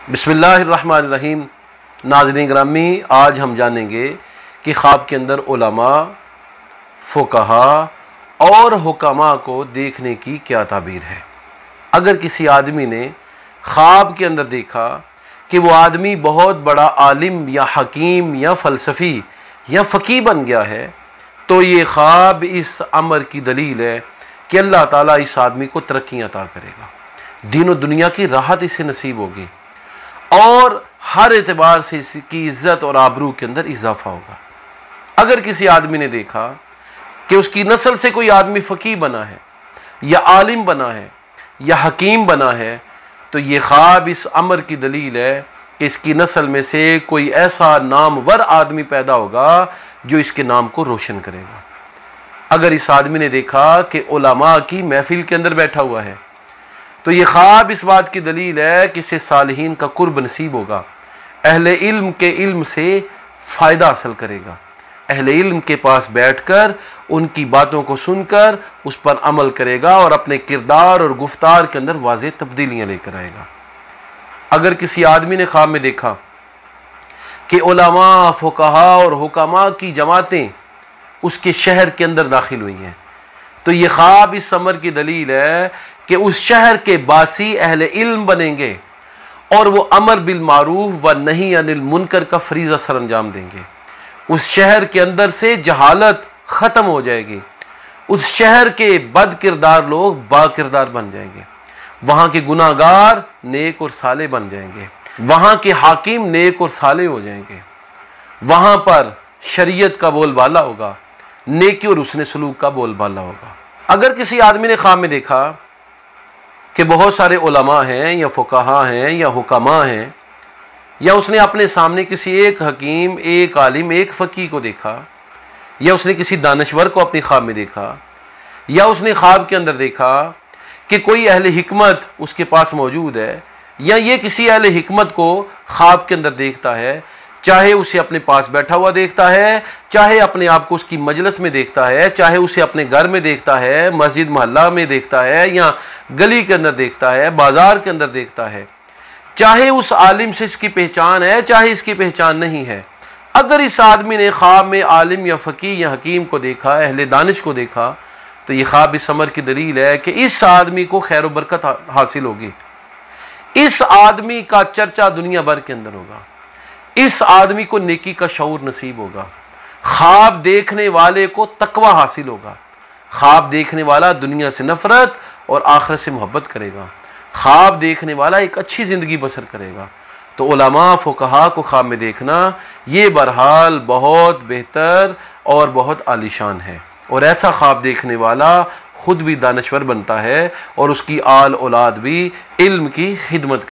بسم اللہ الرحمن الرحیم۔ ناظرین گرامی، آج ہم جانیں گے کہ خواب کے اندر علماء، فقہا اور حکماء کو دیکھنے کی کیا تعبیر ہے۔ اگر کسی آدمی نے خواب کے اندر دیکھا کہ وہ آدمی بہت بڑا عالم یا حکیم یا فلسفی یا فقیہ بن گیا ہے، تو یہ خواب اس امر کی دلیل ہے کہ اللہ تعالیٰ اس آدمی کو ترقی عطا کرے گا، دین و دنیا کی راحت اسے نصیب ہوگی اور ہر اعتبار سے اس کی عزت اور آبرو کے اندر اضافہ ہوگا۔ اگر کسی آدمی نے دیکھا کہ اس کی نسل سے کوئی آدمی فقیہ بنا ہے یا عالم بنا ہے یا حکیم بنا ہے، تو یہ خواب اس امر کی دلیل ہے کہ اس کی نسل میں سے کوئی ایسا نامور آدمی پیدا ہوگا جو اس کے نام کو روشن کرے گا۔ اگر اس آدمی نے دیکھا کہ علماء کی محفل کے اندر بیٹھا ہوا ہے، تو یہ خواب اس بات کی دلیل ہے کہ اسے صالحین کا قرب نصیب ہوگا، اہل علم کے علم سے فائدہ حاصل کرے گا، اہل علم کے پاس بیٹھ کر ان کی باتوں کو سن کر اس پر عمل کرے گا اور اپنے کردار اور گفتار کے اندر واضح تبدیلیاں لے کر آئے گا۔ اگر کسی آدمی نے خواب میں دیکھا کہ علماء، فقہا اور حکماء کی جماعتیں اس کے شہر کے اندر داخل ہوئی ہیں، تو یہ خواب اس امر کی دلیل ہے کہ اس شہر کے باسی اہل علم بنیں گے اور وہ امر بالمعروف و نہی عن المنکر کا فریضہ سر انجام دیں گے۔ اس شہر کے اندر سے جہالت ختم ہو جائے گی، اس شہر کے بد کردار لوگ با کردار بن جائیں گے، وہاں کے گناہ گار نیک اور صالح بن جائیں گے، وہاں کے حاکم نیک اور صالح ہو جائیں گے، وہاں پر شریعت کا بول بالا ہوگا، نیکی اور حسن سلوک کا بول بالا ہوگا۔ اگر کسی آدمی نے خواب میں دیکھا کہ بہت سارے علماء ہیں یا فقہا ہیں یا حکماء ہیں، یا اس نے اپنے سامنے کسی ایک حکیم، ایک عالم، ایک فقیہ کو دیکھا، یا اس نے کسی دانشور کو اپنی خواب میں دیکھا، یا اس نے خواب کے اندر دیکھا کہ کوئی اہل حکمت اس کے پاس موجود ہے، یا یہ کسی اہل حکمت کو خواب کے اندر دیکھتا ہے، چاہے اسے اپنے پاس بیٹھا ہوا دیکھتا ہے، چاہے اپنے آپ کو اس کی مجلس میں دیکھتا ہے، چاہے اسے اپنے گھر میں دیکھتا ہے، مسجد محلہ میں دیکھتا ہے، یا گلی کے اندر دیکھتا ہے، بازار کے اندر دیکھتا ہے، چاہے اس عالم سے اس کی پہچان ہے، چاہے اس کی پہچان نہیں ہے، اگر اس آدمی نے خواب میں عالم یا فقیہ یا حکیم کو دیکھا، اہل دانش کو دیکھا، تو یہ خواب اس امر کی دلیل ہے کہ اس آدمی کو خیر و برکت حاصل ہوگی، اس آدمی کا چرچا دنیا بھر کے اندر ہوگا، اس آدمی کو نیکی کا شعور نصیب ہوگا، خواب دیکھنے والے کو تقوی حاصل ہوگا، خواب دیکھنے والا دنیا سے نفرت اور آخرت سے محبت کرے گا، خواب دیکھنے والا ایک اچھی زندگی بسر کرے گا۔ تو علماء، فقہا کو خواب میں دیکھنا یہ بہرحال بہت بہتر اور بہت عالیشان ہے، اور ایسا خواب دیکھنے والا خود بھی دانشور بنتا ہے اور اس کی آل اولاد بھی علم کی خدمت